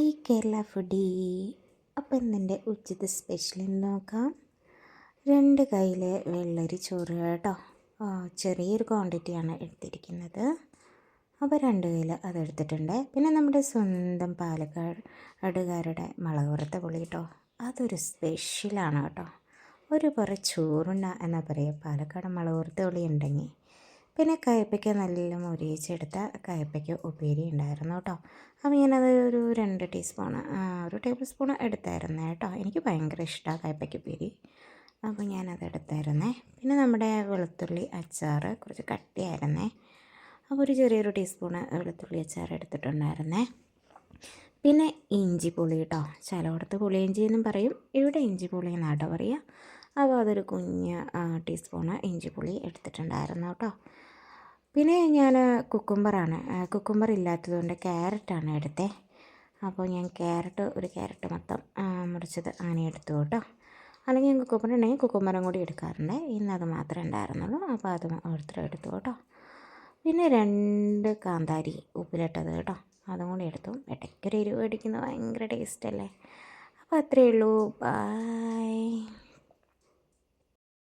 Hi Kerala foodie. അപ്പോൾ ഇന്നെൻ്റെ ഉച്ചത്തെ special നോക്കാം. 2 കയ്യിൽ വെള്ളരി ചോറ് കേട്ടോ. ചെറിയൊരു ക്വാണ്ടിറ്റിയാണ് എടുത്തിരിക്കുന്നത്. അപ്പോൾ 2 കയ്യിൽ അതെടുത്തിട്ടുണ്ട്. പിന്നെ നമ്മുടെ സ്വന്തം പാലക്കാടുകാരുടെ മുളക് വറുത്ത പുളി കേട്ടോ, അതൊരു സ്പെഷ്യലാണ് കേട്ടോ. ഒരു പറ ചോറുണ്ട എന്നാ പറയുക പാലക്കാട് മുളക് വറുത്ത പുളി ഉണ്ടെങ്കിൽ. പിന്നെ കയ്പ്പയ്ക്ക നല്ല മൊരിയിച്ചെടുത്ത കയ്പ്പയ്ക്ക ഉപ്പേരി ഉണ്ടായിരുന്നു കേട്ടോ. അപ്പോൾ ഞാനത് ഒരു 2 ടീസ്പൂണ് ഒരു ടേബിൾ സ്പൂൺ എടുത്തായിരുന്നേ കേട്ടോ. എനിക്ക് ഭയങ്കര ഇഷ്ടമാണ് കയ്പ്പയ്ക്ക ഉപ്പേരി, അപ്പോൾ ഞാനത് എടുത്തായിരുന്നേ. പിന്നെ നമ്മുടെ വെളുത്തുള്ളി അച്ചാർ കുറച്ച് കട്ടിയായിരുന്നേ, അപ്പോൾ ഒരു ചെറിയൊരു ടീസ്പൂണ് വെളുത്തുള്ളി അച്ചാർ എടുത്തിട്ടുണ്ടായിരുന്നേ. പിന്നെ ഇഞ്ചി പുളി കേട്ടോ, ചിലയിടത്ത് പുളിയിഞ്ചി എന്നും പറയും, ഇവിടെ ഇഞ്ചി പുളി എന്നാട്ടോ പറയുക. അപ്പോൾ അതൊരു കുഞ്ഞ് ടീസ്പൂണ് ഇഞ്ചി പുളി എടുത്തിട്ടുണ്ടായിരുന്നു കേട്ടോ. പിന്നെ ഞാൻ കുക്കുംബർ ഇല്ലാത്തതുകൊണ്ട് ക്യാരറ്റാണ് എടുത്തത്. അപ്പോൾ ഞാൻ ഒരു ക്യാരറ്റ് മൊത്തം മുറിച്ചത് അങ്ങനെ എടുത്തു കേട്ടോ. അല്ലെങ്കിൽ കുക്കുംബർ ഉണ്ടെങ്കിൽ കുക്കുംബറും കൂടി എടുക്കാറുണ്ട്. ഇന്നത് മാത്രമേ ഉണ്ടായിരുന്നുള്ളൂ, അപ്പോൾ അത് ഓരോരുത്തരും എടുത്തു കേട്ടോ. പിന്നെ 2 കാന്താരി ഉപ്പിലിട്ടത് കേട്ടോ, അതും കൂടി എടുത്തു. ഇടയ്ക്കൊരു എരിവ് അടിക്കുന്നത് ഭയങ്കര ടേസ്റ്റ് അല്ലേ. അപ്പോൾ അത്രയേ ഉള്ളൂ. ബൈ.